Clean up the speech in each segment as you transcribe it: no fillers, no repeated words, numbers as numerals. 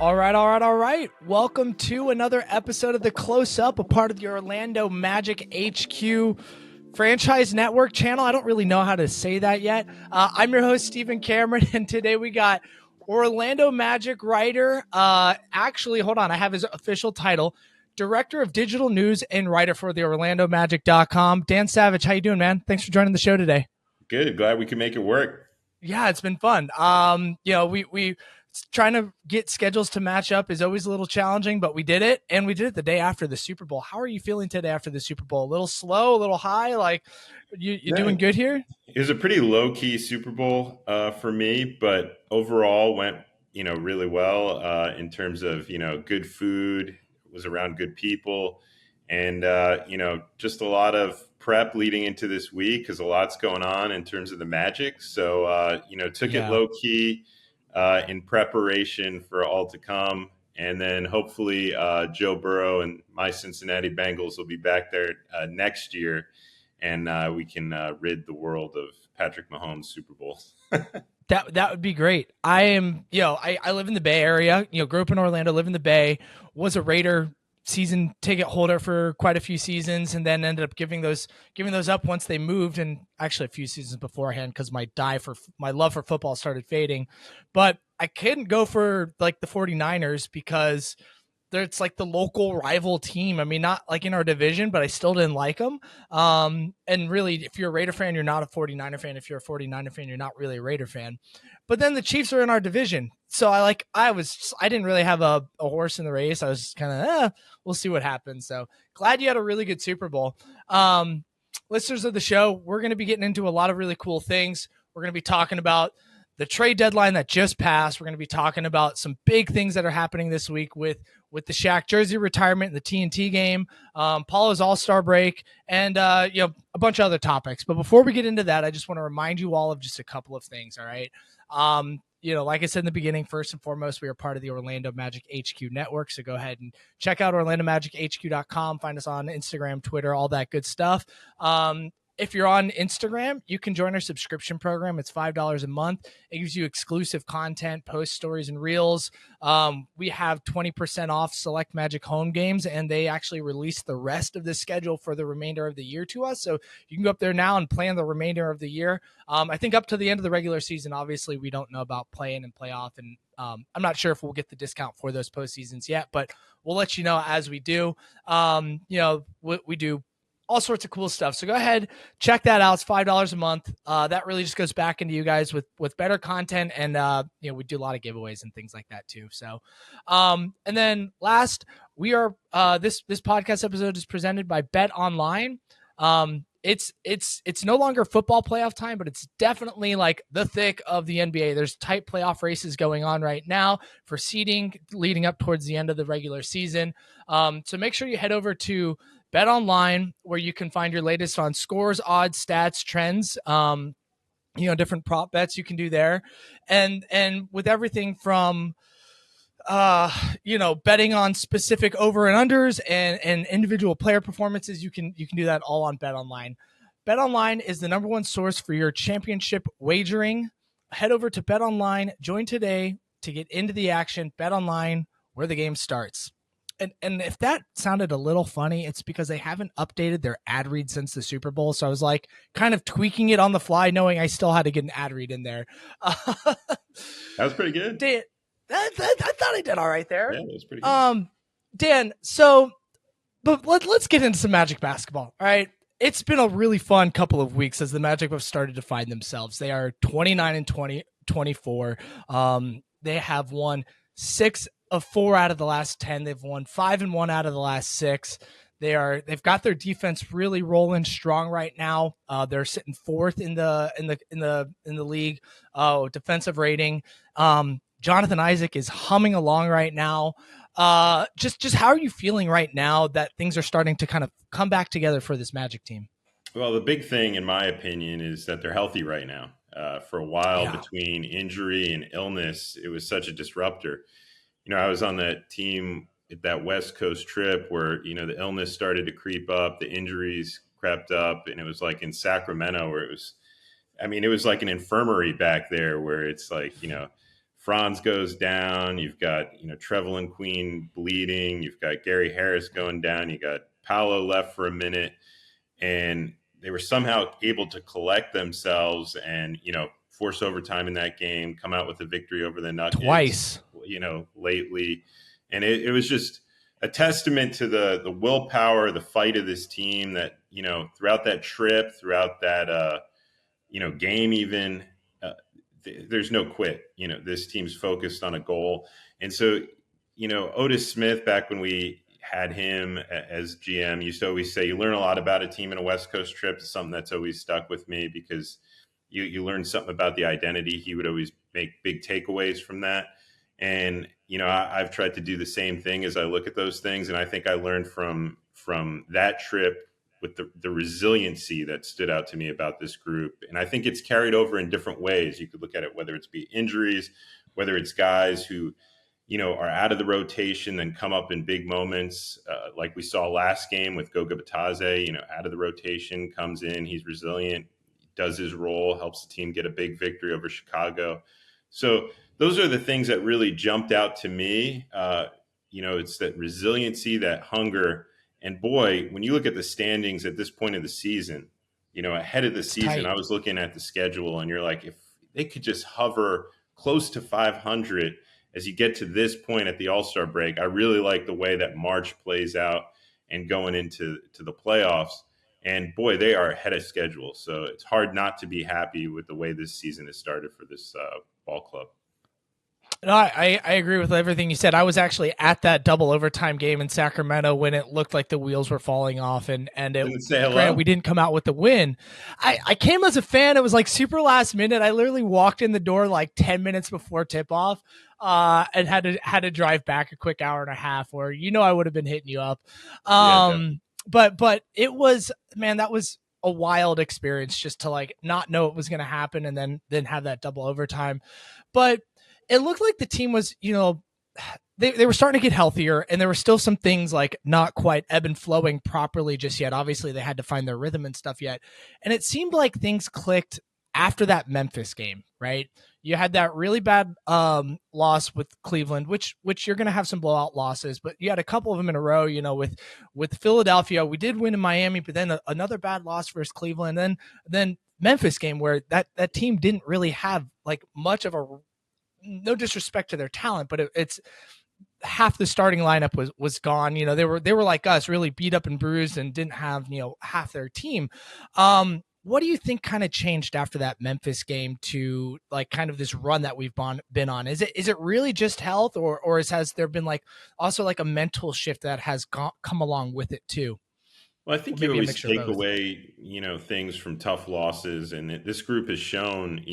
All right. Welcome to another episode of The Close Up, a part of the Orlando Magic HQ franchise network channel. I don't really know how to say that yet. I'm your host, Stephen Cameron, and today we got Orlando Magic writer. Hold on. I have his official title, Director of Digital News and writer for the OrlandoMagic.com. Dan Savage, how you doing, man? Thanks for joining the show today. Good. Glad we can make it work. Yeah, it's been fun. We trying to get schedules to match up is always a little challenging, but we did it, and we did it the day after the Super Bowl. How are you feeling today after the Super Bowl? A little slow, a little high? Like, you doing good here? It was a pretty low-key Super Bowl for me, but overall went, really well in terms of, good food, was around good people, and, just a lot of prep leading into this week because a lot's going on in terms of the Magic. So, took it low-key in preparation for all to come. And then hopefully Joe Burrow and my Cincinnati Bengals will be back there next year, and we can rid the world of Patrick Mahomes' Super Bowl. That would be great. I am, I live in the Bay Area, grew up in Orlando, live in the Bay, was a Raider season ticket holder for quite a few seasons, and then ended up giving those up once they moved, and actually a few seasons beforehand because my love for football started fading. But I couldn't go for like the 49ers because it's like the local rival team. I mean, not like in our division, but I still didn't like them. And really, if you're a Raider fan, you're not a 49er fan. If you're a 49er fan, you're not really a Raider fan. But then the Chiefs are in our division. So I didn't really have a horse in the race. I was kind of, we'll see what happens. So glad you had a really good Super Bowl. Listeners of the show, we're going to be getting into a lot of really cool things. We're going to be talking about the trade deadline that just passed. We're going to be talking about some big things that are happening this week with the Shaq jersey retirement and the TNT game, Paolo's All-Star break, and a bunch of other topics. But before we get into that, I just want to remind you all of just a couple of things. All right. Like I said in the beginning, first and foremost, we are part of the Orlando Magic HQ network. So go ahead and check out OrlandoMagicHQ.com. Find us on Instagram, Twitter, all that good stuff. If you're on Instagram, you can join our subscription program. It's $5 a month. It gives you exclusive content, post stories, and reels. We have 20% off select Magic home games, and they actually release the rest of the schedule for the remainder of the year to us. So you can go up there now and plan the remainder of the year. I think up to the end of the regular season, obviously, we don't know about play-in and playoff, and I'm not sure if we'll get the discount for those postseasons yet, but we'll let you know as we do. We do all sorts of cool stuff. So go ahead, check that out. It's $5 a month. That really just goes back into you guys with better content. And, we do a lot of giveaways and things like that too. So, and then last, we are, this podcast episode is presented by Bet Online. It's no longer football playoff time, but it's definitely like the thick of the NBA. There's tight playoff races going on right now for seeding leading up towards the end of the regular season. So make sure you head over to Bet Online, where you can find your latest on scores, odds, stats, trends, different prop bets you can do there. And with everything from, betting on specific over and unders and individual player performances, you can do that all on Bet Online. Bet Online is the number one source for your championship wagering. Head over to Bet Online, join today to get into the action. Bet Online, where the game starts. And if that sounded a little funny, it's because they haven't updated their ad read since the Super Bowl. So I was like kind of tweaking it on the fly, knowing I still had to get an ad read in there. That was pretty good. Dan, I thought I did all right there. Yeah, that was pretty good. Dan, but let's get into some Magic basketball. All right. It's been a really fun couple of weeks as the Magic have started to find themselves. They are 29-24. They have won 6 of 4 out of the last 10. They've won 5 and 1 out of the last 6. They've got their defense really rolling strong right now. They're sitting 4th in the league defensive rating. Jonathan Isaac is humming along right now. Just how are you feeling right now that things are starting to kind of come back together for this Magic team? Well, the big thing, in my opinion, is that they're healthy right now. for a while Yeah. between injury and illness. It was such a disruptor. I was on that team at that West Coast trip where, the illness started to creep up, the injuries crept up, and it was like in Sacramento where it was like an infirmary back there where it's like, Franz goes down, you've got, Trevelyan Queen bleeding, you've got Gary Harris going down, you got Paolo left for a minute, and they were somehow able to collect themselves and, force overtime in that game, come out with a victory over the Nuggets, Twice. lately. And it was just a testament to the willpower, the fight of this team that, throughout that trip, throughout that, game even, there's no quit. This team's focused on a goal. And so, Otis Smith, back when we had him as GM, used to always say, you learn a lot about a team in a West Coast trip. It's something that's always stuck with me because you learn something about the identity. He would always make big takeaways from that. And, I've tried to do the same thing as I look at those things. And I think I learned from that trip with the resiliency that stood out to me about this group. And I think it's carried over in different ways. You could look at it, whether it's be injuries, whether it's guys who, are out of the rotation, then come up in big moments, like we saw last game with Goga Batadze, out of the rotation, comes in, he's resilient, does his role, helps the team get a big victory over Chicago. So those are the things that really jumped out to me. It's that resiliency, that hunger. And boy, when you look at the standings at this point of the season, ahead of the season, Tight. I was looking at the schedule and you're like, if they could just hover close to 500 as you get to this point at the All-Star break, I really like the way that March plays out and going into the playoffs. And boy, they are ahead of schedule. So it's hard not to be happy with the way this season has started for this ball club. No, I agree with everything you said. I was actually at that double overtime game in Sacramento when it looked like the wheels were falling off, and Didn't say hello. granted, we didn't come out with the win. I came as a fan. It was like super last minute. I literally walked in the door like 10 minutes before tip off, and had to drive back a quick hour and a half. Or I would have been hitting you up. But it was, man, that was a wild experience just to like not know it was going to happen and then have that double overtime. But it looked like the team was, they were starting to get healthier, and there were still some things like not quite ebb and flowing properly just yet. Obviously, they had to find their rhythm and stuff yet. And it seemed like things clicked after that Memphis game, right? You had that really bad loss with Cleveland, which you're going to have some blowout losses, but you had a couple of them in a row, with Philadelphia. We did win in Miami, but then another bad loss versus Cleveland. Then Memphis game where that team didn't really have like much of a, no disrespect to their talent, but it's half the starting lineup was gone. They were like us, really beat up and bruised and didn't have, half their team. What do you think kind of changed after that Memphis game to like kind of this run that we've been on? Is it really just health, or has there been like also like a mental shift that has come along with it too? Well, I think you always take away, things from tough losses, and this group has shown,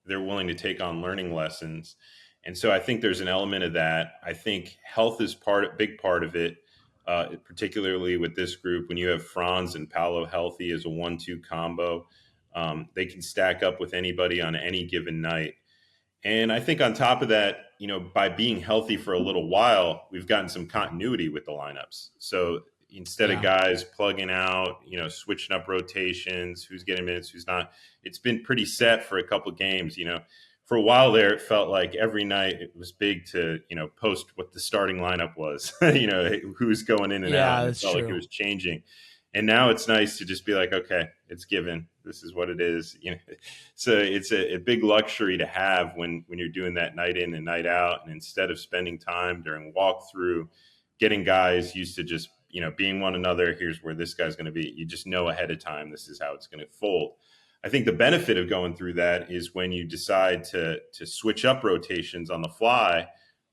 they're willing to take on learning lessons. And so I think there's an element of that. I think health is big part of it, particularly with this group. When you have Franz and Paolo healthy as a 1-2 combo, they can stack up with anybody on any given night. And I think on top of that, by being healthy for a little while, we've gotten some continuity with the lineups. So instead of guys plugging out, switching up rotations, who's getting minutes, who's not, it's been pretty set for a couple of games. For a while there, it felt like every night it was big to, post what the starting lineup was, who's going in and out. And it felt like it was changing. And now it's nice to just be like, okay, it's given. This is what it is. So it's a big luxury to have when you're doing that night in and night out. And instead of spending time during walkthrough, getting guys used to just, being one another, here's where this guy's going to be. You just know ahead of time, this is how it's going to fold. I think the benefit of going through that is when you decide to switch up rotations on the fly,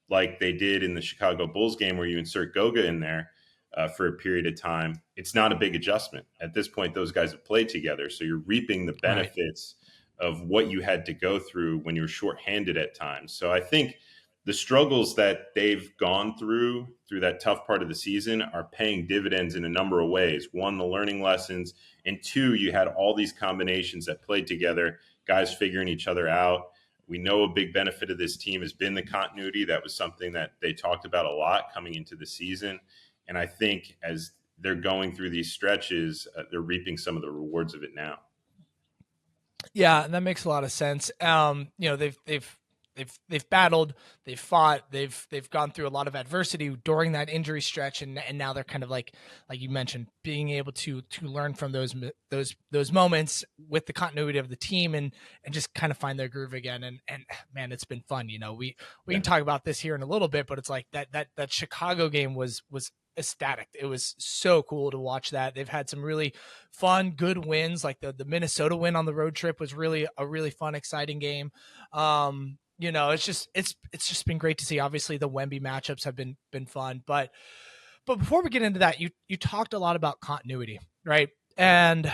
like they did in the Chicago Bulls game where you insert Goga in there for a period of time. It's not a big adjustment. At this point, those guys have played together. So you're reaping the benefits of what you had to go through when you were shorthanded at times. So I think the struggles that they've gone through that tough part of the season are paying dividends in a number of ways. One, the learning lessons, and two, you had all these combinations that played together, guys figuring each other out. We know a big benefit of this team has been the continuity. That was something that they talked about a lot coming into the season. And I think as they're going through these stretches, they're reaping some of the rewards of it now. Yeah, and that makes a lot of sense. They've battled, they've fought, they've gone through a lot of adversity during that injury stretch, and now they're kind of like you mentioned, being able to learn from those moments with the continuity of the team, and just kind of find their groove again. And man, it's been fun. We can talk about this here in a little bit, but it's like that Chicago game was ecstatic. It was so cool to watch that. They've had some really fun, good wins. Like the Minnesota win on the road trip was really a really fun, exciting game. It's just been great to see. Obviously, the Wemby matchups have been fun, but before we get into that, you talked a lot about continuity, right? And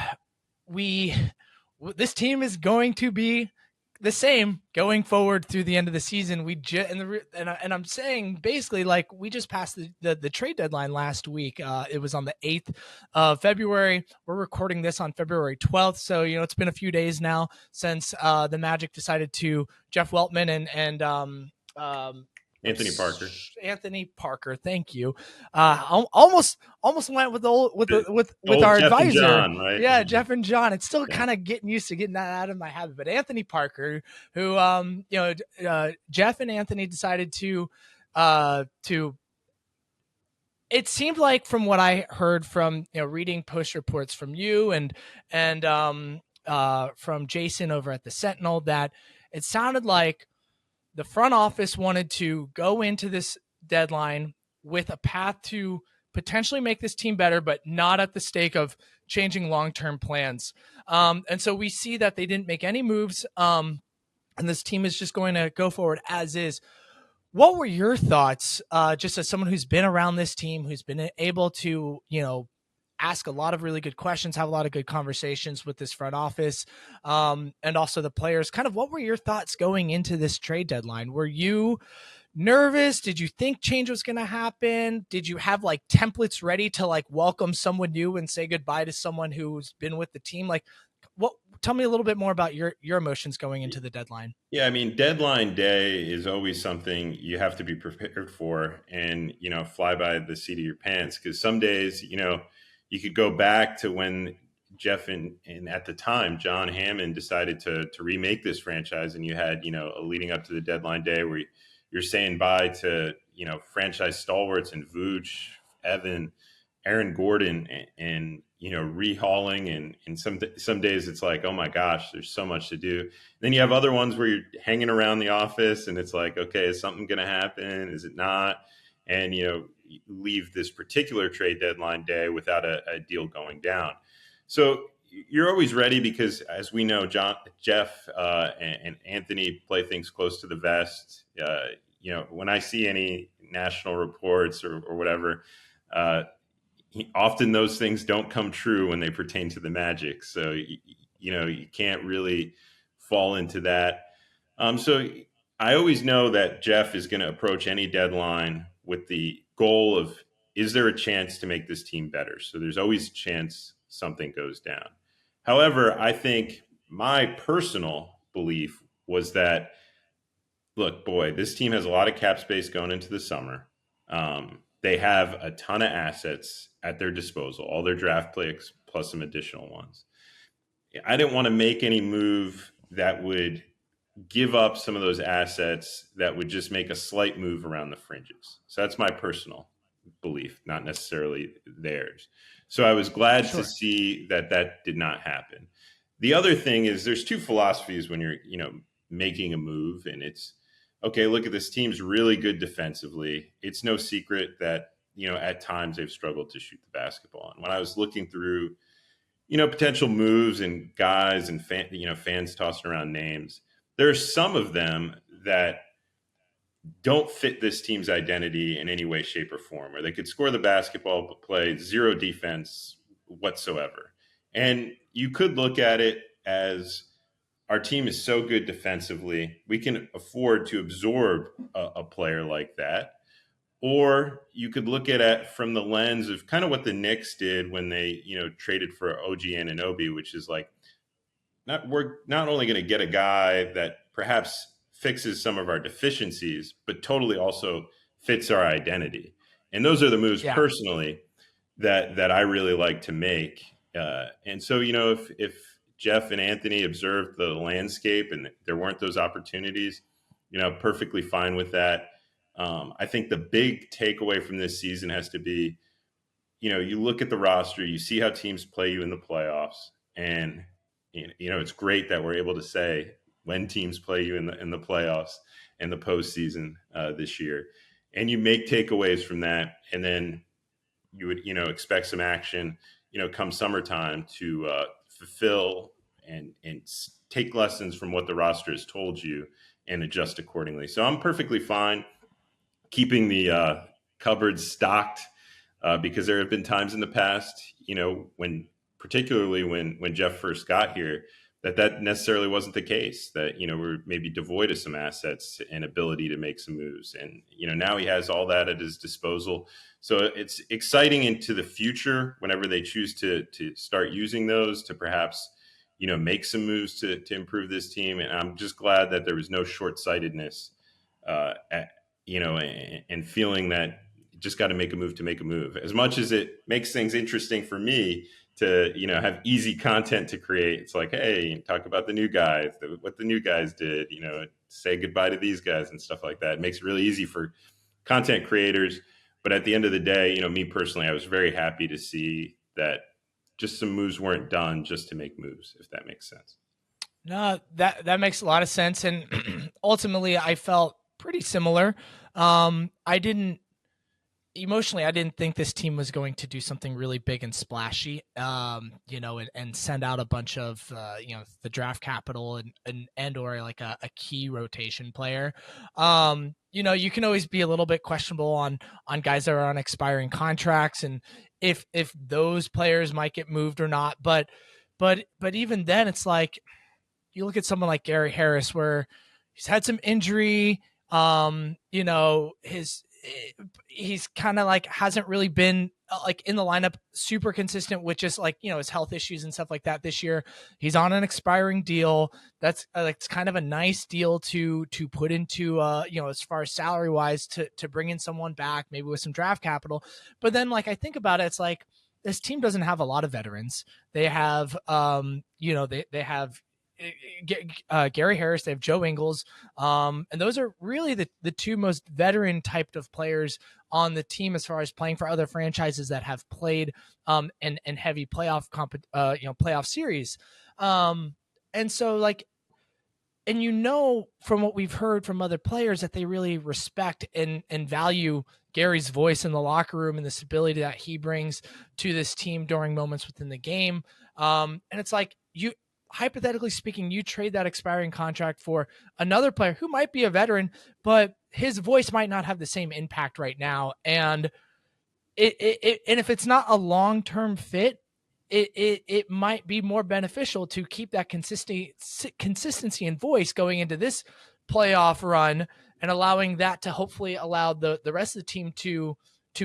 this team is going to be the same going forward through the end of the season. And I'm saying basically, like, we just passed the trade deadline last week. It was on the 8th of February. We're recording this on February 12th. So, it's been a few days now since the Magic decided to Jeff Weltman and Anthony Parker. Thank you. Almost went with our Jeff advisor, and John, right? Yeah, Jeff and John. It's still kind of getting used to getting that out of my habit. But Anthony Parker, who Jeff and Anthony decided to. It seemed like, from what I heard from reading post reports from you and from Jason over at the Sentinel, that it sounded like the front office wanted to go into this deadline with a path to potentially make this team better, but not at the stake of changing long-term plans. And so we see that they didn't make any moves, and this team is just going to go forward as is. What were your thoughts, just as someone who's been around this team, who's been able to, ask a lot of really good questions, have a lot of good conversations with this front office, and also the players? Kind of, what were your thoughts going into this trade deadline? Were you nervous? Did you think change was going to happen? Did you have like templates ready to like welcome someone new and say goodbye to someone who's been with the team? Like, tell me a little bit more about your emotions going into the deadline. Yeah, I mean, deadline day is always something you have to be prepared for, and fly by the seat of your pants, because some days, you could go back to when Jeff and at the time John Hammond decided to remake this franchise, and you had a leading up to the deadline day where you're saying bye to franchise stalwarts and Vooch, Evan, Aaron Gordon, and rehauling, and some days it's like, oh my gosh, there's so much to do. And then you have other ones where you're hanging around the office and it's like, okay, is something going to happen? Is it not? And leave this particular trade deadline day without a deal going down. So you're always ready, because as we know, Jeff and Anthony play things close to the vest. When I see any national reports or whatever, often those things don't come true when they pertain to the Magic. So, you can't really fall into that. So I always know that Jeff is going to approach any deadline with the goal of, is there a chance to make this team better? So there's always a chance something goes down. However, I think my personal belief was that, look, boy, this team has a lot of cap space going into the summer. They have a ton of assets at their disposal, all their draft picks plus some additional ones. I didn't want to make any move that would give up some of those assets that would just make a slight move around the fringes. So that's my personal belief, not necessarily theirs. So I was glad to see that did not happen. The other thing is, there's two philosophies when you're, making a move, and it's, okay, look at this team's really good defensively. It's no secret that, at times they've struggled to shoot the basketball. And when I was looking through, potential moves and guys and fans tossing around names, there's some of them that don't fit this team's identity in any way, shape, or form, or they could score the basketball but play zero defense whatsoever. And you could look at it as, our team is so good defensively, we can afford to absorb a player like that. Or you could look at it from the lens of kind of what the Knicks did when they, traded for OG Anunoby, which is like, we're not only going to get a guy that perhaps fixes some of our deficiencies, but totally also fits our identity. And those are the moves Yeah. personally that I really like to make. And so, if Jeff and Anthony observed the landscape and there weren't those opportunities, perfectly fine with that. I think the big takeaway from this season has to be, you look at the roster, you see how teams play you in the playoffs, and it's great that we're able to say when teams play you in the playoffs and the postseason this year, and you make takeaways from that, and then you would expect some action come summertime to fulfill and take lessons from what the roster has told you and adjust accordingly. So I'm perfectly fine keeping the cupboards stocked because there have been times in the past, particularly when Jeff first got here, that necessarily wasn't the case, that, we're maybe devoid of some assets and ability to make some moves. And, now he has all that at his disposal. So it's exciting into the future whenever they choose to start using those to perhaps, make some moves to improve this team. And I'm just glad that there was no short-sightedness, and feeling that just got to make a move to make a move. As much as it makes things interesting for me to, have easy content to create, it's like, hey, talk about the new guys, what the new guys did, say goodbye to these guys and stuff like that. It makes it really easy for content creators. But at the end of the day, me personally, I was very happy to see that just some moves weren't done just to make moves, if that makes sense. No, that makes a lot of sense. And ultimately, I felt pretty similar. I didn't think this team was going to do something really big and splashy, and send out a bunch of, the draft capital and or like a key rotation player. You can always be a little bit questionable on guys that are on expiring contracts and if those players might get moved or not. But even then, it's like you look at someone like Gary Harris, where he's had some injury. He's kind of like hasn't really been like in the lineup super consistent with just like, his health issues and stuff like that this year. He's on an expiring deal. That's like, it's kind of a nice deal to put into, as far as salary wise to bring in someone back, maybe with some draft capital. But then like, I think about it, it's like, this team doesn't have a lot of veterans. They have, they have Gary Harris, they have Joe Ingles, and those are really the two most veteran typed of players on the team as far as playing for other franchises that have played and heavy playoff series. And so like, and from what we've heard from other players that they really respect and value Gary's voice in the locker room and the stability that he brings to this team during moments within the game. And it's like, hypothetically speaking, you trade that expiring contract for another player who might be a veteran, but his voice might not have the same impact right now. And and if it's not a long-term fit, it might be more beneficial to keep that consistency and voice going into this playoff run and allowing that to hopefully allow the rest of the team to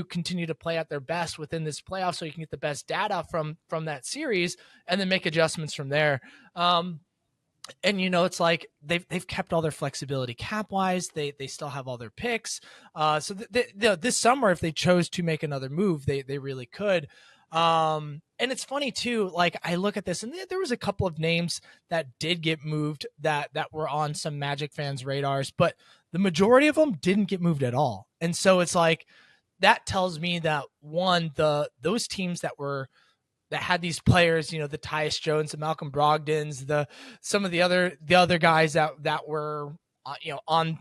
continue to play at their best within this playoff, so you can get the best data from that series and then make adjustments from there. And it's like they've kept all their flexibility cap wise. They still have all their picks. So this summer, if they chose to make another move, they really could. And it's funny too, like I look at this and there was a couple of names that did get moved that were on some Magic fans' radars, but the majority of them didn't get moved at all. And so it's like, that tells me that those teams that had these players, the Tyus Jones, the Malcolm Brogdons, some of the other guys that were, on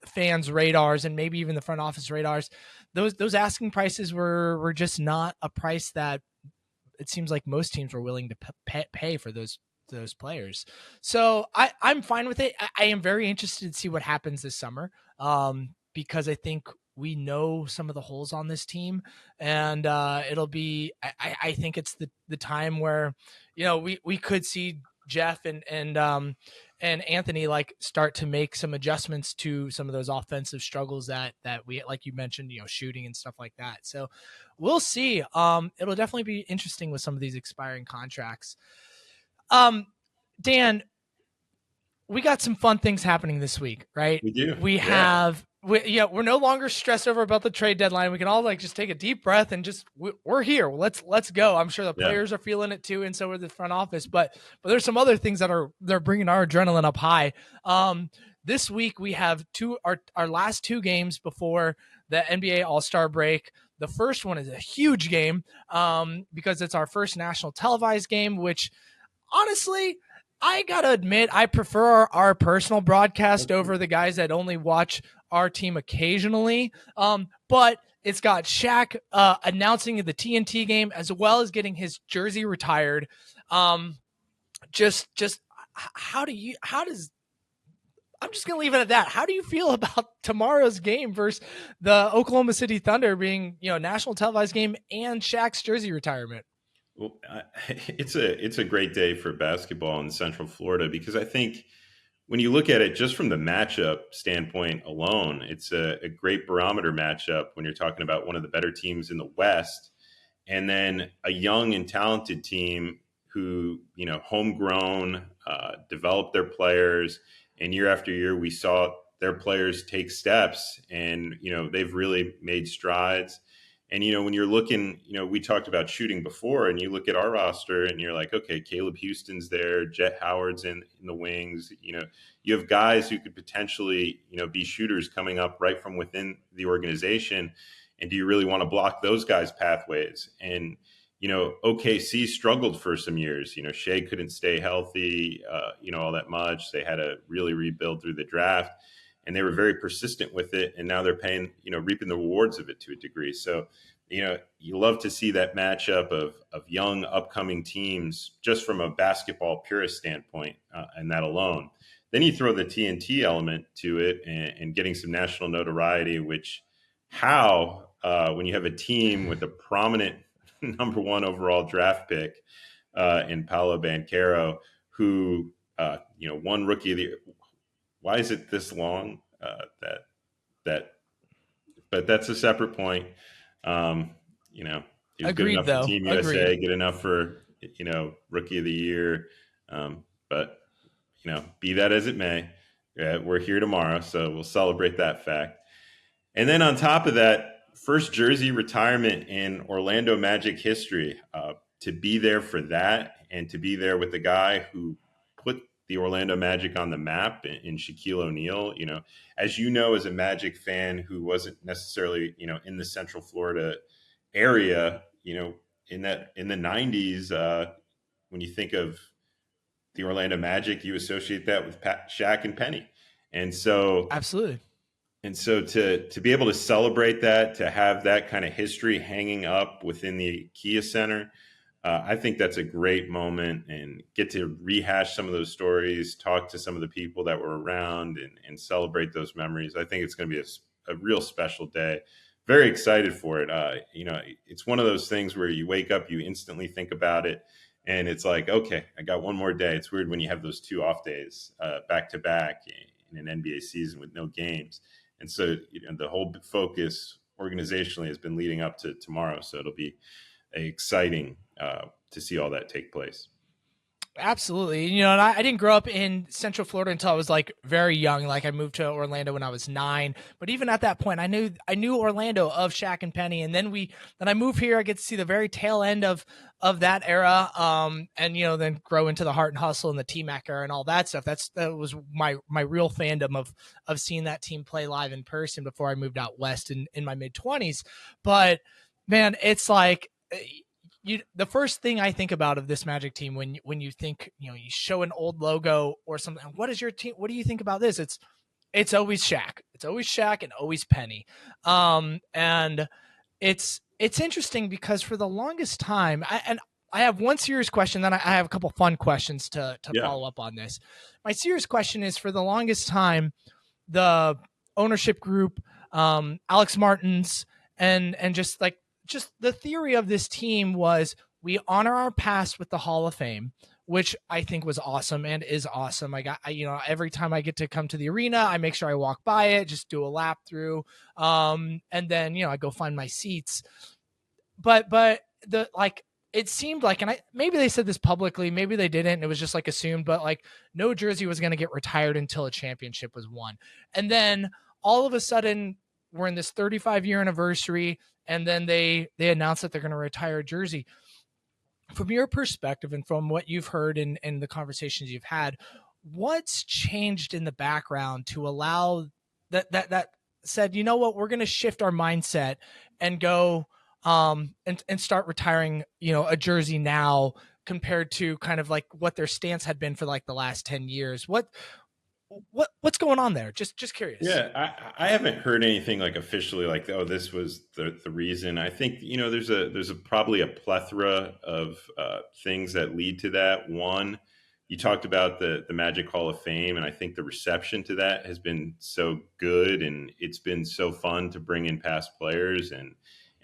fans' radars and maybe even the front office radars, those asking prices were just not a price that it seems like most teams were willing to pay for those players. So I'm fine with it. I am very interested to see what happens this summer, because I think we know some of the holes on this team, and it'll be, I think it's the time where, we could see Jeff and Anthony like start to make some adjustments to some of those offensive struggles that we, like you mentioned, shooting and stuff like that. So we'll see. It'll definitely be interesting with some of these expiring contracts. Dan, we got some fun things happening this week, right? We do. We Yeah. have, we're no longer stressed over about the trade deadline. We can all like just take a deep breath and just we're here. Let's go. I'm sure the Yeah. players are feeling it too, and so are the front office. But there's some other things that they're bringing our adrenaline up high. This week we have our last two games before the NBA All-Star break. The first one is a huge game because it's our first national televised game, which honestly, I gotta admit, I prefer our personal broadcast over the guys that only watch our team occasionally. But it's got Shaq announcing the TNT game as well as getting his jersey retired. Just how does I'm just gonna leave it at that. How do you feel about tomorrow's game versus the Oklahoma City Thunder being national televised game and Shaq's jersey retirement? Well, it's a great day for basketball in Central Florida because I think when you look at it just from the matchup standpoint alone, it's a great barometer matchup when you're talking about one of the better teams in the West, and then a young and talented team who homegrown, developed their players, and year after year we saw their players take steps, and they've really made strides. And when you're looking, we talked about shooting before, and you look at our roster, and you're like, okay, Caleb Houston's there, Jet Howard's in the wings. You have guys who could potentially, be shooters coming up right from within the organization. And do you really want to block those guys' pathways? And OKC struggled for some years. Shea couldn't stay healthy, all that much. They had to really rebuild through the draft, and they were very persistent with it. And now they're paying, reaping the rewards of it to a degree. So, you love to see that matchup of young upcoming teams just from a basketball purist standpoint, and that alone. Then you throw the TNT element to it and getting some national notoriety, which when you have a team with a prominent number one overall draft pick in Paolo Banchero, who won Rookie of the Year. Why is it this long? But that's a separate point. He was good Agreed, enough for though. Team Agreed. USA, good enough for Rookie of the Year. But be that as it may, we're here tomorrow, so we'll celebrate that fact. And then on top of that, first jersey retirement in Orlando Magic history. To be there for that, and to be there with the guy who put the Orlando Magic on the map in Shaquille O'Neal. As as a Magic fan who wasn't necessarily in the Central Florida area, in the 90s, when you think of the Orlando Magic, you associate that with Shaq and Penny, and so Absolutely. And so to be able to celebrate that, to have that kind of history hanging up within the Kia Center, I think that's a great moment, and get to rehash some of those stories, talk to some of the people that were around, and celebrate those memories. I think it's going to be a real special day. Very excited for it. It's one of those things where you wake up, you instantly think about it, and it's like, okay, I got one more day. It's weird when you have those 2 off days back to back in an NBA season with no games. And so the whole focus organizationally has been leading up to tomorrow. So it'll be exciting to see all that take place. Absolutely. And I didn't grow up in Central Florida until I was like very young. Like I moved to Orlando when I was 9. But even at that point, I knew Orlando of Shaq and Penny. And then I moved here. I get to see the very tail end of that era. And then grow into the Heart and Hustle and the T-Mac era and all that stuff. That was my real fandom of seeing that team play live in person before I moved out west in my mid-20s. But man, it's like the first thing I think about of this Magic team when you think, you show an old logo or something, what is your team? What do you think about this? It's always Shaq. It's always Shaq and always Penny. And it's interesting because for the longest time, I have one serious question, then I have a couple fun questions to follow up on this. My serious question is, for the longest time, the ownership group, Alex Martins, and just the theory of this team was, we honor our past with the Hall of Fame. which I think was awesome and is awesome. Every time I get to come to the arena, I make sure I walk by it, just do a lap through, and then I go find my seats. But the like it seemed like, and maybe they said this publicly, maybe they didn't, and it was just like assumed, but like no jersey was going to get retired until a championship was won. And then all of a sudden we're in this 35-year anniversary, and then they announced that they're going to retire a jersey. From your perspective and from what you've heard in the conversations you've had, what's changed in the background to allow that said, you know what, we're going to shift our mindset and go and start retiring, a jersey now compared to kind of like what their stance had been for like the last 10 years. What's going on there? Just curious. Yeah, I haven't heard anything like officially like, oh, this was the reason. I think there's probably a plethora of things that lead to that. One, you talked about the Magic Hall of Fame, and I think the reception to that has been so good, and it's been so fun to bring in past players and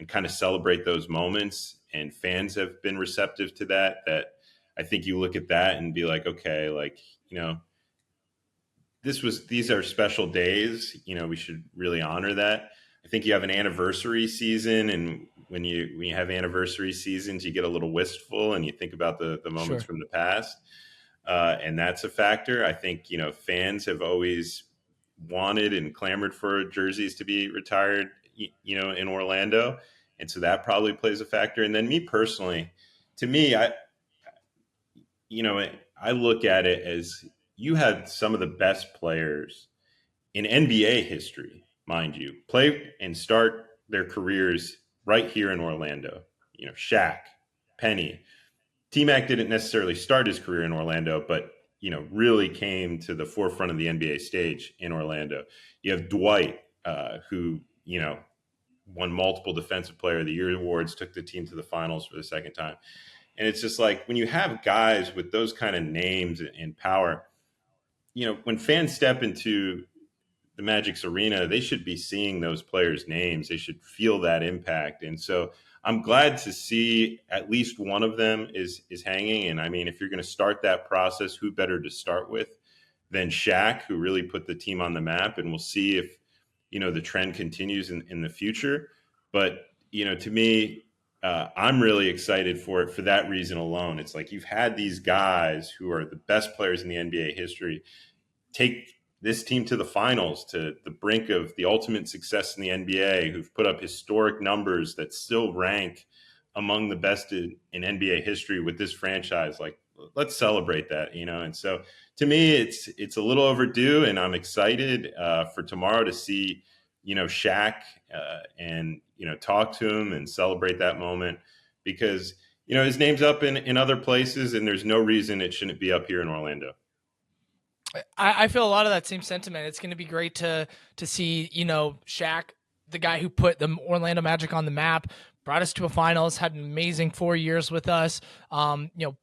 kind of celebrate those moments. And fans have been receptive to that. That I think you look at that and be like, okay, like these are special days. We should really honor that. I think you have an anniversary season, and when you have anniversary seasons, you get a little wistful and you think about the moments Sure. from the past, and that's a factor. I think fans have always wanted and clamored for jerseys to be retired, in Orlando, and so that probably plays a factor. And then me personally, to me, I look at it as you had some of the best players in NBA history, mind you, play and start their careers right here in Orlando. Shaq, Penny. T-Mac didn't necessarily start his career in Orlando, but really came to the forefront of the NBA stage in Orlando. You have Dwight, who won multiple Defensive Player of the Year awards, took the team to the finals for the second time. And it's just like when you have guys with those kind of names and power, when fans step into the Magic's arena, they should be seeing those players' names. They should feel that impact. And so I'm glad to see at least one of them is hanging. And I mean, if you're going to start that process, who better to start with than Shaq, who really put the team on the map? And we'll see if, the trend continues in the future. But, to me, I'm really excited for it for that reason alone. It's like you've had these guys who are the best players in the NBA history take this team to the finals, to the brink of the ultimate success in the NBA, who've put up historic numbers that still rank among the best in NBA history with this franchise. Like, let's celebrate that, And so, to me, it's a little overdue, and I'm excited for tomorrow to see, Shaq and talk to him and celebrate that moment, because his name's up in other places, and there's no reason it shouldn't be up here in Orlando. I feel a lot of that same sentiment. It's going to be great to see, Shaq, the guy who put the Orlando Magic on the map, brought us to a finals, had an amazing 4 years with us,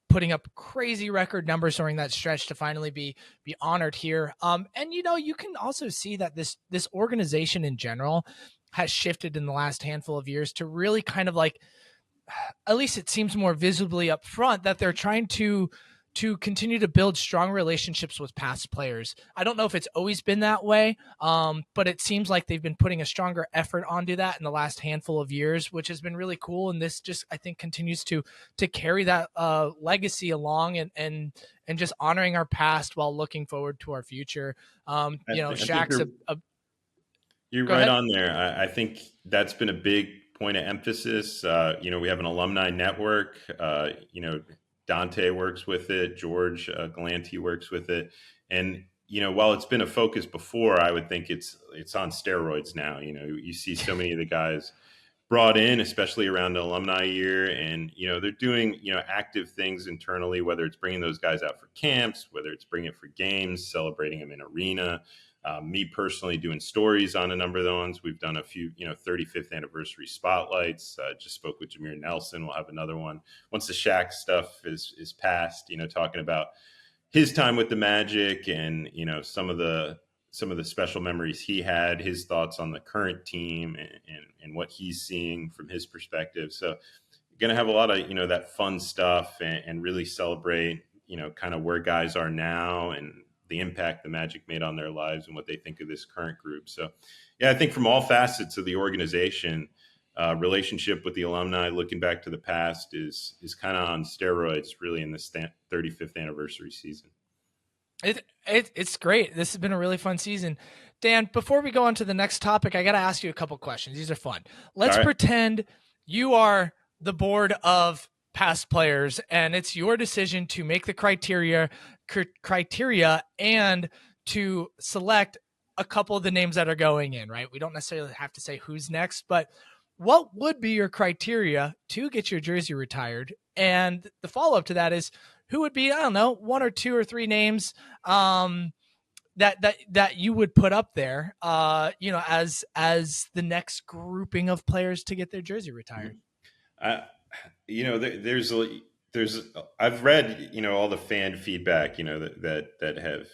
putting up crazy record numbers during that stretch to finally be honored here. And you can also see that this organization in general has shifted in the last handful of years to really kind of like, at least it seems more visibly up front, that they're trying to continue to build strong relationships with past players. I don't know if it's always been that way, but it seems like they've been putting a stronger effort onto that in the last handful of years, which has been really cool. And this just, I think, continues to carry that legacy along and just honoring our past while looking forward to our future. Shaq's you're go right ahead. on there. I think that's been a big point of emphasis. We have an alumni network. Dante works with it. George Galanti works with it. And, while it's been a focus before, I would think it's on steroids now. You see so many of the guys brought in, especially around the alumni year. And, they're doing, active things internally, whether it's bringing those guys out for camps, whether it's bringing it for games, celebrating them in arena. Me personally doing stories on a number of those. We've done a few, 35th anniversary spotlights. Just spoke with Jameer Nelson. We'll have another one once the Shaq stuff is passed. Talking about his time with the Magic and some of the special memories he had, his thoughts on the current team and what he's seeing from his perspective. So, you're going to have a lot of that fun stuff and really celebrate kind of where guys are now and the impact the Magic made on their lives and what they think of this current group. So, yeah, I think from all facets of the organization, relationship with the alumni, looking back to the past, is kind of on steroids, really, in this 35th anniversary season. It's great. This has been a really fun season. Dan, before we go on to the next topic, I got to ask you a couple questions. These are fun. Let's pretend you are the board of past players and it's your decision to make the criteria and to select a couple of the names that are going in, right? We don't necessarily have to say who's next, but what would be your criteria to get your jersey retired? And the follow-up to that is, who would be, I don't know, one or two or three names that you would put up there, as the next grouping of players to get their jersey retired? There's I've read all the fan feedback that have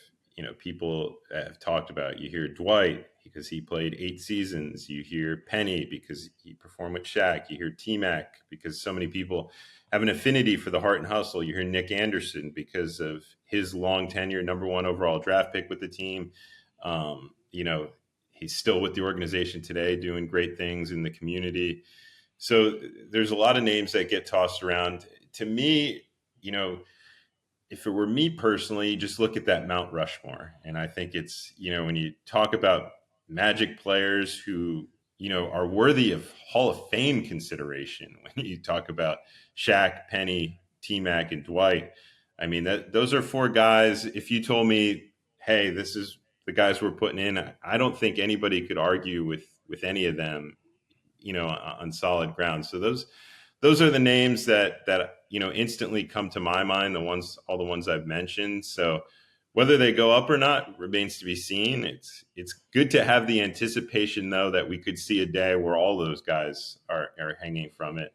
people have talked about. You hear Dwight because he played 8 seasons. You hear Penny because he performed with Shaq. You hear T-Mac because so many people have an affinity for the heart and hustle. You hear Nick Anderson because of his long tenure, number 1 overall draft pick with the team. He's still with the organization today, doing great things in the community. So there's a lot of names that get tossed around. To me, if it were me personally, just look at that Mount Rushmore. And I think it's, when you talk about Magic players who, are worthy of Hall of Fame consideration, when you talk about Shaq, Penny, T-Mac, and Dwight, I mean, those are 4 guys. If you told me, hey, this is the guys we're putting in, I don't think anybody could argue with any of them, on solid ground. So those are the names that instantly come to my mind, all the ones I've mentioned. So whether they go up or not remains to be seen. It's good to have the anticipation, though, that we could see a day where all those guys are hanging from it.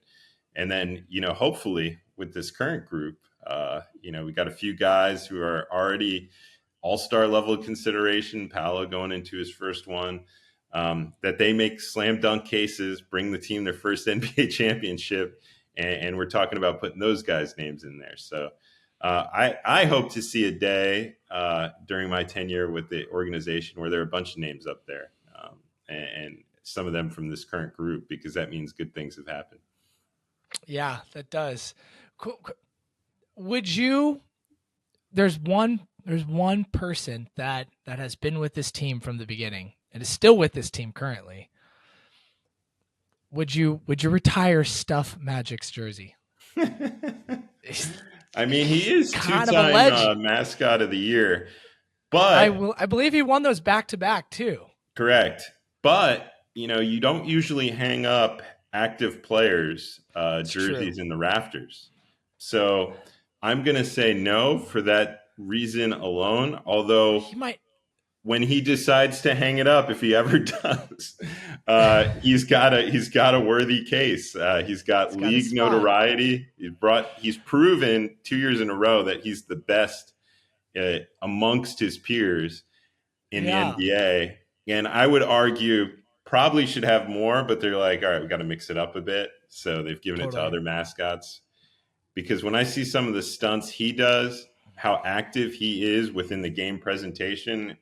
And then, hopefully with this current group, we got a few guys who are already all-star level consideration, Paolo going into his first one, that they make slam dunk cases, bring the team their first NBA championship, and we're talking about putting those guys' names in there. So I hope to see a day during my tenure with the organization where there are a bunch of names up there, and some of them from this current group, because that means good things have happened. Yeah, that does. Cool. Would you? There's one person that has been with this team from the beginning and is still with this team currently. Would you retire Stuff Magic's jersey? I mean, he is two-time mascot of the year, but I believe he won those back-to-back too. Correct. But, you don't usually hang up active players' jerseys in the rafters. So I'm going to say no for that reason alone, although he might. When he decides to hang it up, if he ever does, he's got a worthy case. He's got league notoriety. He's proven 2 years in a row that he's the best amongst his peers in the NBA. And I would argue probably should have more, but they're like, all right, we got to mix it up a bit. So they've given it to other mascots. Because when I see some of the stunts he does, how active he is within the game presentation,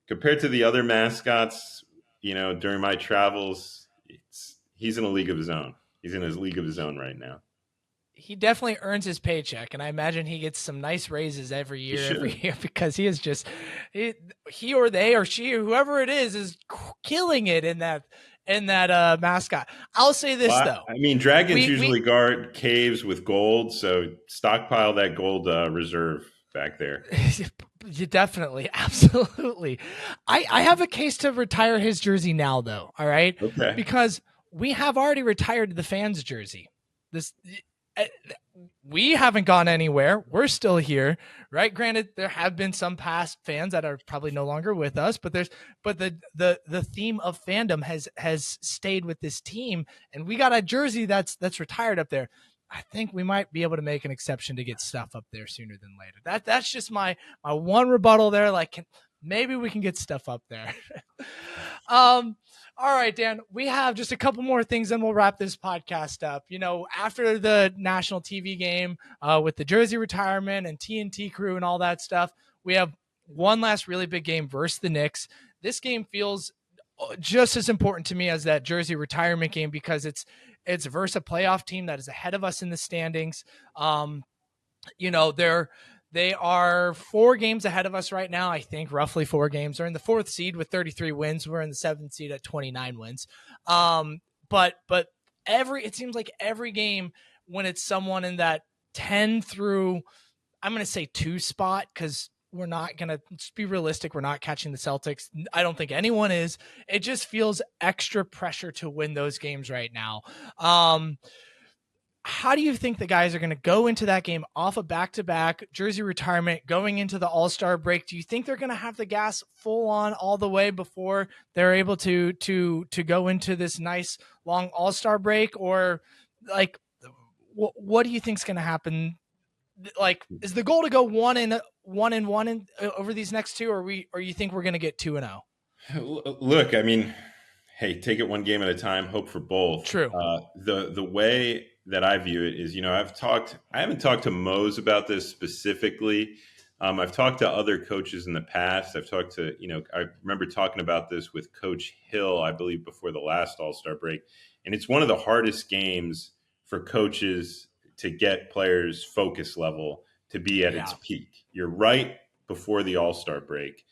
compared to the other mascots, during my travels, he's in a league of his own. He's in his league of his own right now. He definitely earns his paycheck, and I imagine he gets some nice raises every year because he is just he or they or she or whoever it is killing it in that mascot. I'll say this though. I mean, dragons usually guard caves with gold, so stockpile that gold reserve back there. You definitely, absolutely. I have a case to retire his jersey now, though. All right, okay, because we have already retired the fans' jersey. We haven't gone anywhere. We're still here, right? Granted, there have been some past fans that are probably no longer with us, but the theme of fandom has stayed with this team, and we got a jersey that's retired up there. I think we might be able to make an exception to get stuff up there sooner than later. That's just my one rebuttal there. Like, maybe we can get stuff up there. All All right, Dan, we have just a couple more things and we'll wrap this podcast up. After the national TV game with the jersey retirement and TNT crew and all that stuff, we have one last really big game versus the Knicks. This game feels just as important to me as that jersey retirement game because it's versus a playoff team that is ahead of us in the standings. They are 4 games ahead of us right now. I think roughly 4 games. They're in the 4th seed with 33 wins. We're in the 7th seed at 29 wins. But it seems like every game when it's someone in that 10 through, I'm going to say 2 spot, because we're not going to be realistic. We're not catching the Celtics. I don't think anyone is. It just feels extra pressure to win those games right now. How do you think the guys are going to go into that game off a back-to-back jersey retirement going into the All-Star break? Do you think they're going to have the gas full on all the way before they're able to go into this nice long All-Star break? Or like, what do you think is going to happen? Like, is the goal to go 1-1 over these next 2, or you think we're going to get 2-0? Look, I mean, hey, take it one game at a time, hope for both. True. The way that I view it is, I haven't talked to Mose about this specifically. I've talked to other coaches in the past. I've talked to, I remember talking about this with Coach Hill, I believe, before the last All-Star break. And it's one of the hardest games for coaches to get players' focus level to be at its peak. You're right before the All-Star break.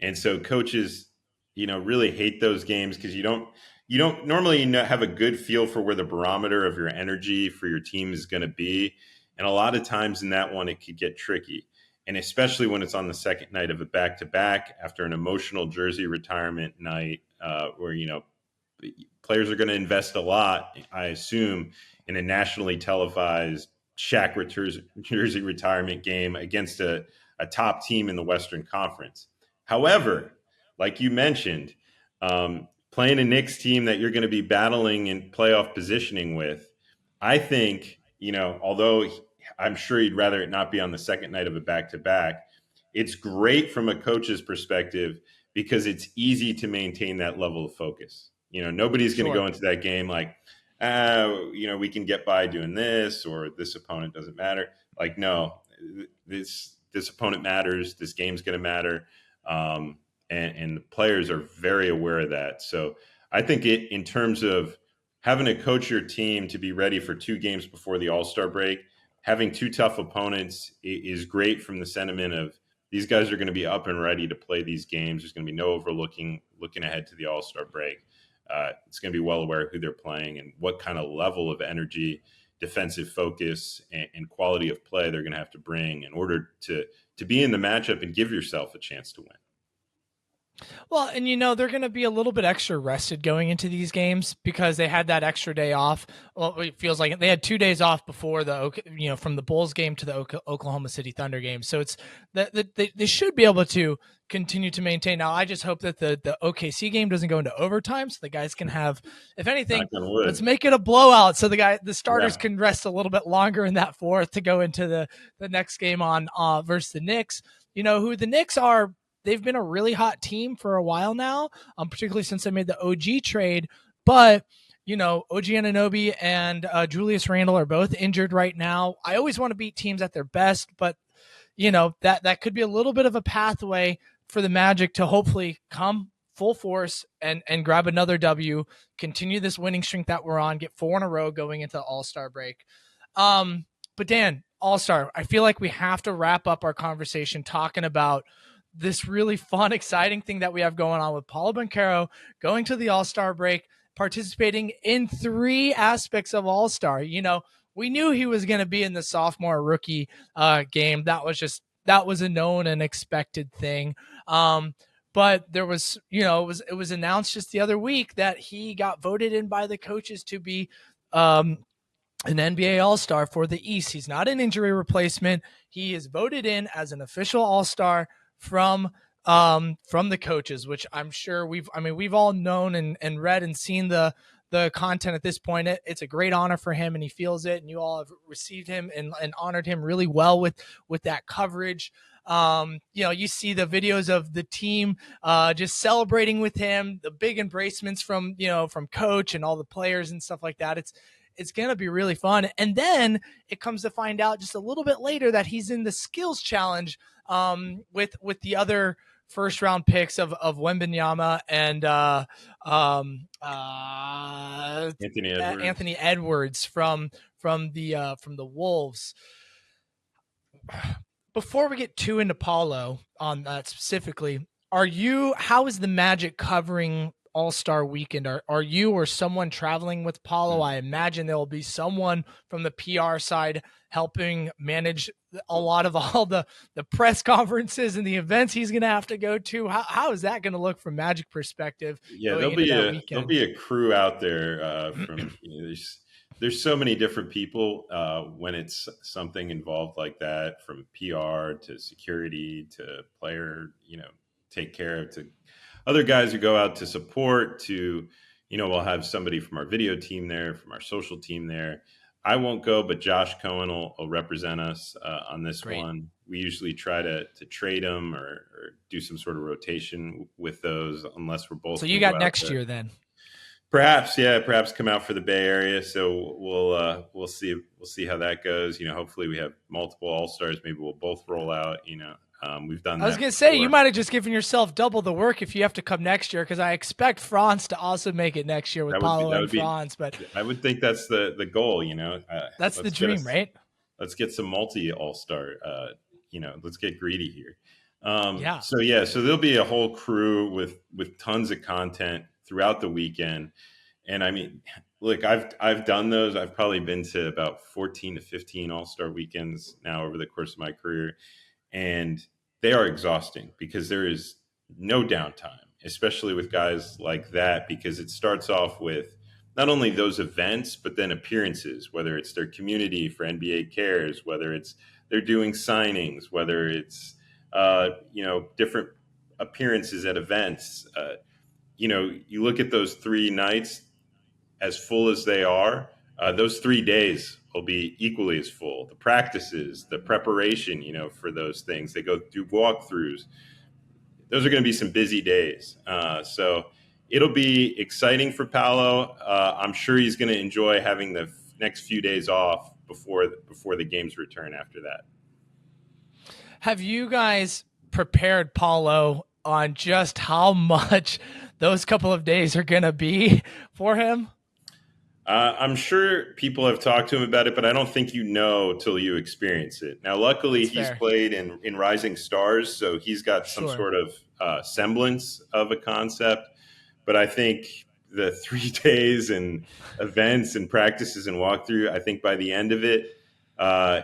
And so coaches, really hate those games because you don't normally have a good feel for where the barometer of your energy for your team is going to be. And a lot of times in that one, it could get tricky. And especially when it's on the second night of a back-to-back after an emotional jersey retirement night where, players are going to invest a lot, I assume, in a nationally televised Shaq jersey retirement game against a top team in the Western Conference. However, like you mentioned, playing a Knicks team that you're going to be battling in playoff positioning with, I think, although I'm sure you'd rather it not be on the second night of a back-to-back, it's great from a coach's perspective because it's easy to maintain that level of focus. Nobody's going to go into that game like, we can get by doing this, or this opponent doesn't matter. Like, no, this opponent matters. This game's going to matter. And the players are very aware of that. So I think in terms of having to coach your team to be ready for 2 games before the All-Star break, having 2 tough opponents is great from the sentiment of these guys are going to be up and ready to play these games. There's going to be no looking ahead to the All-Star break. It's going to be well aware of who they're playing and what kind of level of energy, defensive focus, and quality of play they're going to have to bring in order to be in the matchup and give yourself a chance to win. Well, and they're going to be a little bit extra rested going into these games because they had that extra day off. Well, it feels like they had 2 days off before from the Bulls game to the Oklahoma City Thunder game. So it's that they should be able to continue to maintain. Now, I just hope that the OKC game doesn't go into overtime, so the guys can have, if anything, let's make it a blowout so the starters can rest a little bit longer in that 4th to go into the next game on versus the Knicks. Who the Knicks are. They've been a really hot team for a while now, particularly since they made the OG trade. But, OG Anunoby and Julius Randle are both injured right now. I always want to beat teams at their best, but, that could be a little bit of a pathway for the Magic to hopefully come full force and grab another W, continue this winning streak that we're on, get 4 in a row going into the All-Star break. But Dan, All-Star, I feel like we have to wrap up our conversation talking about this really fun, exciting thing that we have going on with Paolo Banchero going to the All-Star break, participating in 3 aspects of All-Star. We knew he was going to be in the sophomore rookie game. That was a known and expected thing. But there was, it was announced just the other week that he got voted in by the coaches to be an NBA All-Star for the East. He's not an injury replacement. He is voted in as an official All-Star from the coaches, which I'm sure we've all known and read and seen the content at this point. It's a great honor for him and he feels it, and you all have received him and honored him really well with that coverage. You see the videos of the team just celebrating with him, the big embracements from from coach and all the players and stuff like that. It's going to be really fun. And then it comes to find out just a little bit later that he's in the skills challenge with the other first round picks of Wembanyama and Anthony Edwards. Anthony Edwards from the Wolves. Before we get too into Paulo on that specifically, how is the Magic covering All-Star Weekend? Are you or someone traveling with Paulo? I imagine there will be someone from the PR side helping manage a lot of all the press conferences and the events he's going to have to go to. How is that going to look from Magic perspective? Yeah, there'll Weekend? be a crew out there from there's so many different people when it's something involved like that, from PR to security to player, take care of, to other guys who go out to support, to we'll have somebody from our video team there, from our social team there. I won't go, but Josh Cohen will represent us on this Great. one. We usually try to trade them or do some sort of rotation with those, unless we're both. So you got next year then. Perhaps, yeah, perhaps come out for the Bay Area. So we'll see how that goes. Hopefully we have multiple All-Stars. Maybe we'll both roll out. We've done that. I was going to say, you might have just given yourself double the work if you have to come next year, because I expect Franz to also make it next year with Paolo and Franz. But I would think that's the goal, That's the dream, right? Let's get some multi All-Star, let's get greedy here. Yeah. So there'll be a whole crew with tons of content throughout the weekend. And I mean, look, I've done those. I've probably been to about 14 to 15 All-Star weekends now over the course of my career. And they are exhausting because there is no downtime, especially with guys like that, because it starts off with not only those events, but then appearances, whether it's their community for NBA Cares, whether it's they're doing signings, whether it's, different appearances at events. You look at those 3 nights, as full as they are, those 3 days will be equally as full. The practices, the preparation, for those things, they go through walkthroughs. Those are going to be some busy days. So it'll be exciting for Paolo. I'm sure he's going to enjoy having the next few days off before the games return after that. Have you guys prepared Paolo on just how much those couple of days are going to be for him? I'm sure people have talked to him about it, but I don't think till you experience it. Now, luckily, he's played in Rising Stars, so he's got some sort of semblance of a concept. But I think the 3 days and events and practices and walkthrough, I think by the end of it,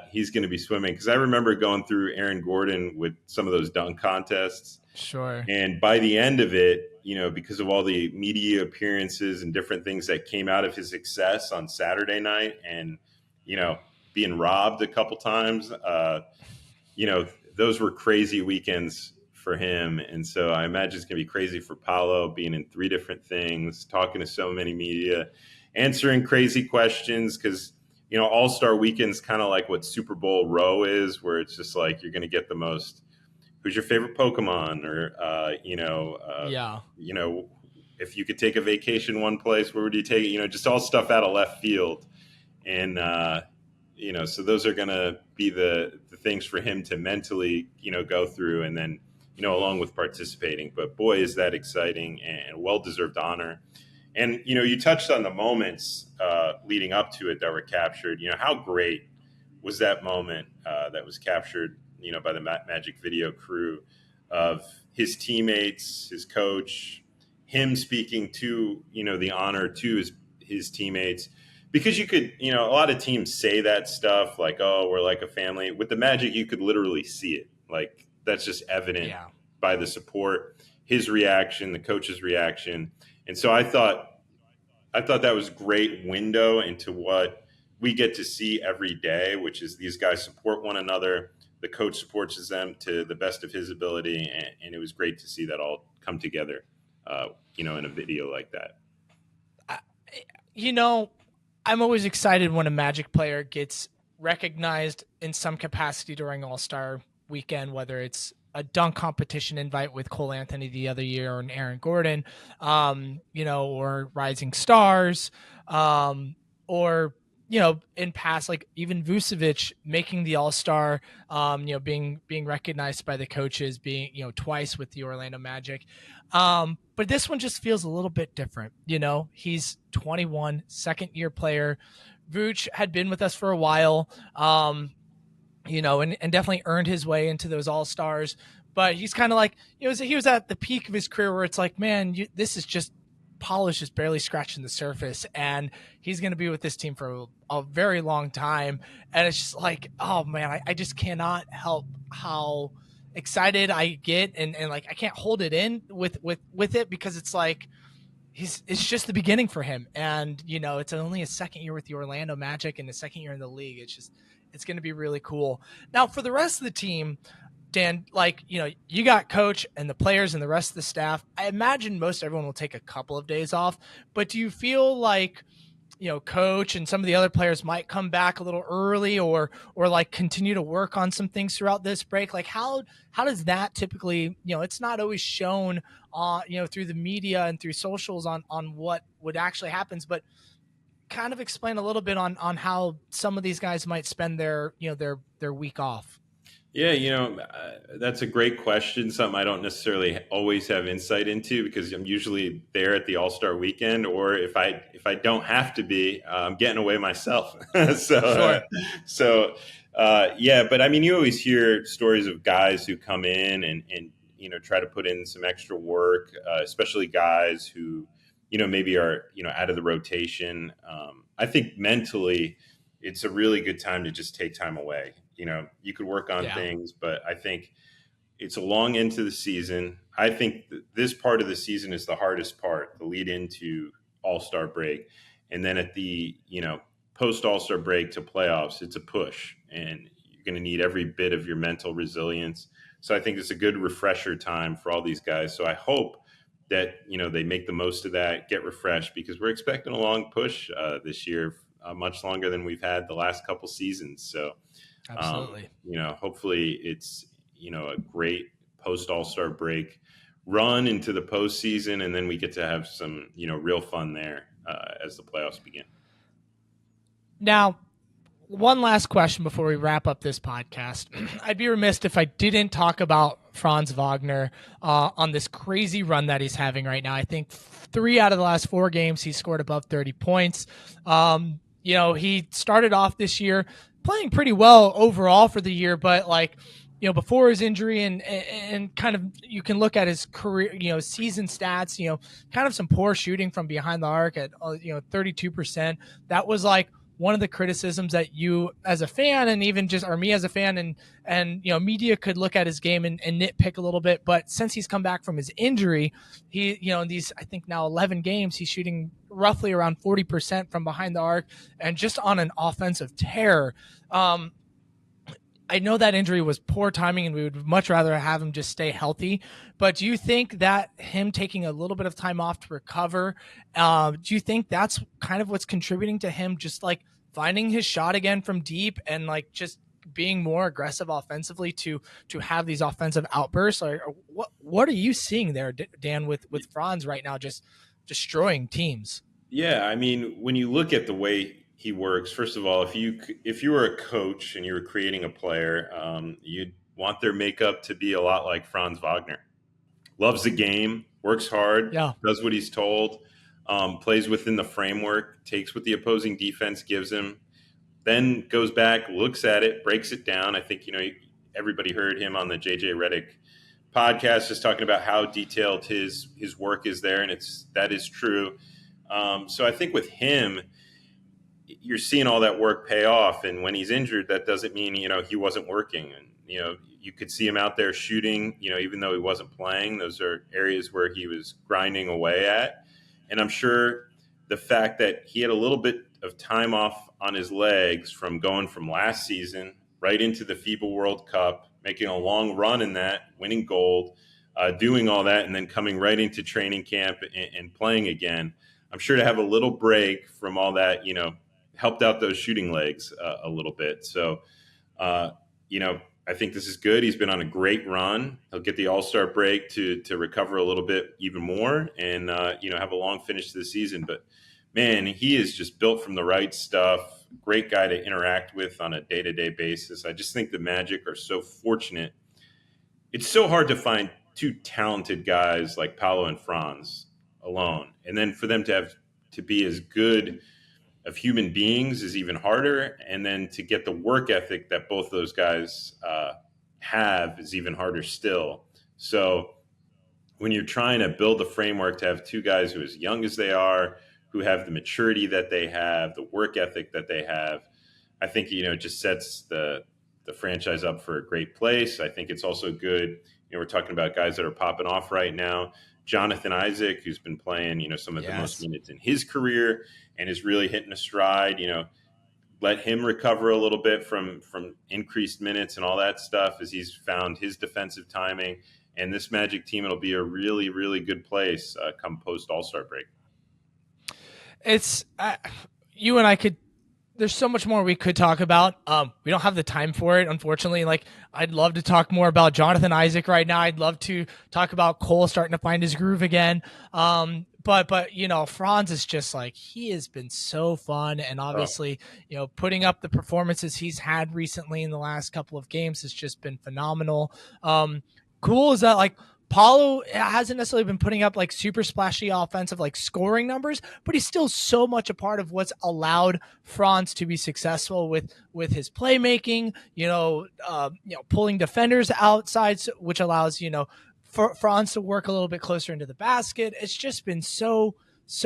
he's going to be swimming. Because I remember going through Aaron Gordon with some of those dunk contests. Sure. And by the end of it, because of all the media appearances and different things that came out of his success on Saturday night and, being robbed a couple times, those were crazy weekends for him. And so I imagine it's going to be crazy for Paolo, being in 3 different things, talking to so many media, answering crazy questions. Because, All-Star Weekend's kind of like what Super Bowl row is, where it's just like you're going to get the most. Who's your favorite Pokemon? Or, if you could take a vacation one place, where would you take it? Just all stuff out of left field. And, so those are going to be the things for him to mentally, go through, and then, along with participating. But boy, is that exciting and well-deserved honor. And, you touched on the moments leading up to it that were captured. How great was that moment that was captured, by the Magic video crew, of his teammates, his coach, him speaking to, the honor to his teammates. Because you could, a lot of teams say that stuff like, oh, we're like a family. With the Magic, you could literally see it. Like, that's just evident by the support, his reaction, the coach's reaction. And so I thought that was a great window into what we get to see every day, which is these guys support one another. The coach supports them to the best of his ability. And it was great to see that all come together, in a video like that. I'm always excited when a Magic player gets recognized in some capacity during All-Star weekend, whether it's a dunk competition invite with Cole Anthony the other year or an Aaron Gordon, or Rising Stars, or in past, like even Vucevic making the All-Star, being recognized by the coaches, being twice with the Orlando Magic. But this one just feels a little bit different. He's 21, second-year player. Vooch had been with us for a while, and definitely earned his way into those All-Stars. But he's kind of like, he was at the peak of his career where it's like, man, this is just Paolo's just barely scratching the surface, and he's going to be with this team for a very long time. And it's just like, oh man, I just cannot help how excited I get, and like I can't hold it in with it, because it's like it's just the beginning for him. And it's only a second year with the Orlando Magic and the second year in the league. It's going to be really cool. Now for the rest of the team, Dan, like, you got coach and the players and the rest of the staff. I imagine most everyone will take a couple of days off, but do you feel like, coach and some of the other players might come back a little early, or like continue to work on some things throughout this break? Like how does that typically, it's not always shown through the media and through socials on what would actually happens, but kind of explain a little bit on how some of these guys might spend their week off. Yeah, that's a great question. Something I don't necessarily always have insight into, because I'm usually there at the All-Star weekend, or if I don't have to be, I'm getting away myself. Sure. Yeah, but I mean, you always hear stories of guys who come in and try to put in some extra work, especially guys who maybe are out of the rotation. I think mentally, it's a really good time to just take time away. You could work on things, but I think it's a long into the season. I think this part of the season is the hardest part, the lead into All-Star break. And then at the, post All-Star break to playoffs, it's a push, and you're going to need every bit of your mental resilience. So I think it's a good refresher time for all these guys. So I hope that, they make the most of that, get refreshed, because we're expecting a long push this year, much longer than we've had the last couple seasons. So, Absolutely. Hopefully it's, a great post All-Star break run into the postseason, and then we get to have some, real fun there as the playoffs begin. Now, one last question before we wrap up this podcast. I'd be remiss if I didn't talk about Franz Wagner on this crazy run that he's having right now. I think 3 out of the last 4 games he's scored above 30 points. He started off this year playing pretty well overall for the year, but before his injury and kind of, you can look at his career, season stats, kind of some poor shooting from behind the arc at 32%. That was like one of the criticisms that you as a fan, and even just, or me as a fan, and media could look at his game and nitpick a little bit. But since he's come back from his injury, he, in these, I think now 11 games, he's shooting roughly around 40% from behind the arc, and just on an offensive tear. I know that injury was poor timing, and we would much rather have him just stay healthy. But do you think that him taking a little bit of time off to recover, do you think that's kind of what's contributing to him just like finding his shot again from deep, and like just being more aggressive offensively to have these offensive outbursts? Or what are you seeing there, Dan, with Franz right now, just destroying teams? Yeah, I mean, when you look at the way he works, first of all, if you were a coach and you were creating a player, you'd want their makeup to be a lot like Franz Wagner. Loves the game, works hard, does what he's told, plays within the framework, takes what the opposing defense gives him, then goes back, looks at it, breaks it down. I think, everybody heard him on the JJ Redick podcast just talking about how detailed his work is there, and that is true. So I think with him, you're seeing all that work pay off. And when he's injured, that doesn't mean, he wasn't working. And, you could see him out there shooting, even though he wasn't playing. Those are areas where he was grinding away at. And I'm sure the fact that he had a little bit of time off on his legs from going from last season right into the FIBA World Cup, making a long run in that, winning gold, doing all that, and then coming right into training camp and playing again. I'm sure to have a little break from all that, helped out those shooting legs a little bit. So, I think this is good. He's been on a great run. He'll get the All-Star break to recover a little bit even more and have a long finish to the season. But man, he is just built from the right stuff. Great guy to interact with on a day-to-day basis. I just think the Magic are so fortunate. It's so hard to find two talented guys like Paolo and Franz alone, and then for them to be as good of human beings is even harder. And then to get the work ethic that both those guys have is even harder still. So when you're trying to build a framework to have two guys who are as young as they are, who have the maturity that they have, the work ethic that they have, I think, it just sets the franchise up for a great place. I think it's also good. We're talking about guys that are popping off right now. Jonathan Isaac, who's been playing, some of the most minutes in his career and is really hitting a stride, let him recover a little bit from increased minutes and all that stuff as he's found his defensive timing. And this Magic team, it'll be a really, really good place come post All-Star break. It's you and I could. There's so much more we could talk about. We don't have the time for it, unfortunately. Like, I'd love to talk more about Jonathan Isaac right now. I'd love to talk about Cole starting to find his groove again. But Franz is just like, he has been so fun, and obviously, putting up the performances he's had recently in the last couple of games has just been phenomenal. Cool is that, like, Paolo hasn't necessarily been putting up like super splashy offensive like scoring numbers, but he's still so much a part of what's allowed Franz to be successful with his playmaking. Pulling defenders outside, which allows for Franz to work a little bit closer into the basket. It's just been so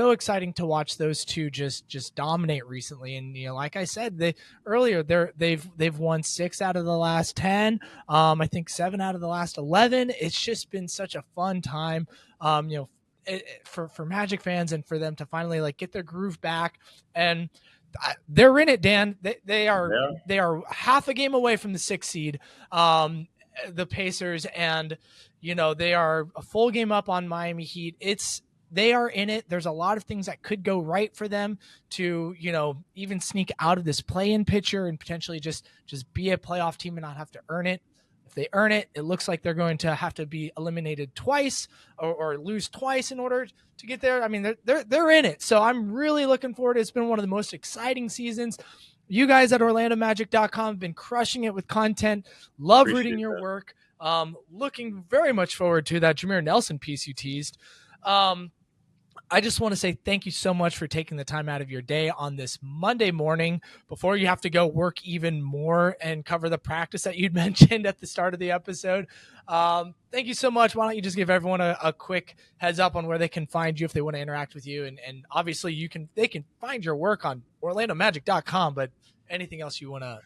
exciting to watch those two just dominate recently. And like I said, they've won 6 out of the last 10. I think 7 out of the last 11. It's just been such a fun time. For Magic fans and for them to finally like get their groove back, and they're in it, Dan. They are half a game away from the 6th seed. The Pacers, and they are a full game up on Miami Heat. They are in it. There's a lot of things that could go right for them to, even sneak out of this play-in picture and potentially just be a playoff team and not have to earn it. If they earn it, it looks like they're going to have to be eliminated twice or lose twice in order to get there. I mean, they're in it. So I'm really looking forward. It's been one of the most exciting seasons. You guys at OrlandoMagic.com have been crushing it with content. Love reading your work. Looking very much forward to that Jameer Nelson piece you teased. I just want to say thank you so much for taking the time out of your day on this Monday morning before you have to go work even more and cover the practice that you'd mentioned at the start of the episode. Thank you so much. Why don't you just give everyone a quick heads up on where they can find you if they want to interact with you? And obviously they can find your work on OrlandoMagic.com, but anything else you want to?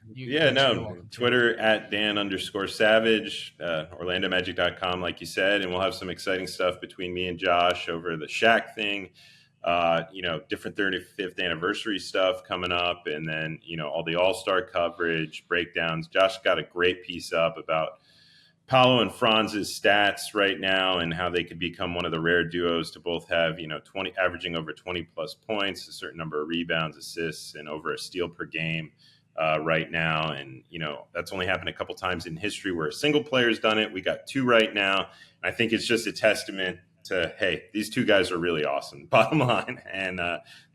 Twitter at Dan_Savage, OrlandoMagic.com, like you said, and we'll have some exciting stuff between me and Josh over the Shaq thing, different 35th anniversary stuff coming up, and then, all the All-Star coverage, breakdowns. Josh got a great piece up about Paolo and Franz's stats right now and how they could become one of the rare duos to both have, 20 averaging over 20 plus points, a certain number of rebounds, assists, and over a steal per game right now. And, that's only happened a couple times in history where a single player's done it. We got 2 right now. I think it's just a testament to, hey, these 2 guys are really awesome, bottom line. And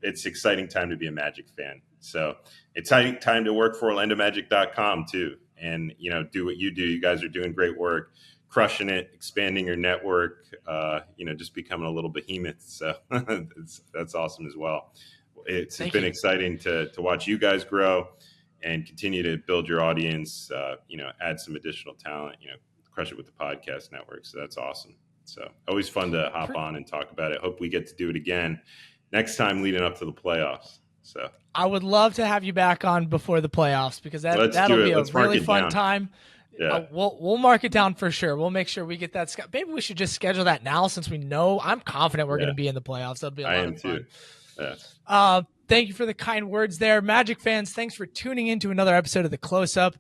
it's exciting time to be a Magic fan. So it's time to work for OrlandoMagic.com too. And, do what you do. You guys are doing great work, crushing it, expanding your network, just becoming a little behemoth. So that's awesome as well. It's been exciting to watch you guys grow and continue to build your audience, add some additional talent, crush it with the podcast network. So that's awesome. So always fun to hop on and talk about it. Hope we get to do it again next time leading up to the playoffs. So I would love to have you back on before the playoffs because that'll be a really fun time. Yeah. We'll mark it down for sure. We'll make sure we get that. Maybe we should just schedule that now since we know. I'm confident we're going to be in the playoffs. That'll be a lot of fun. Yeah. Thank you for the kind words there. Magic fans, thanks for tuning in to another episode of The Close-Up.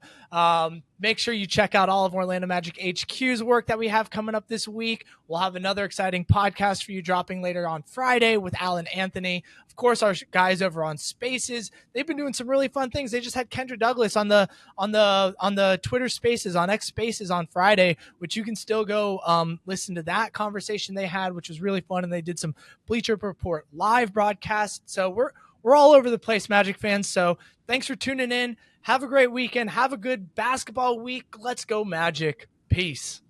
Make sure you check out all of Orlando Magic HQ's work that we have coming up this week. We'll have another exciting podcast for you dropping later on Friday with Alan Anthony. Of course, our guys over on Spaces, they've been doing some really fun things. They just had Kendra Douglas on the Twitter Spaces, on X Spaces on Friday, which you can still go listen to that conversation they had, which was really fun. And they did some Bleacher Report live broadcasts. So we're all over the place, Magic fans. So thanks for tuning in. Have a great weekend. Have a good basketball week. Let's go, Magic. Peace.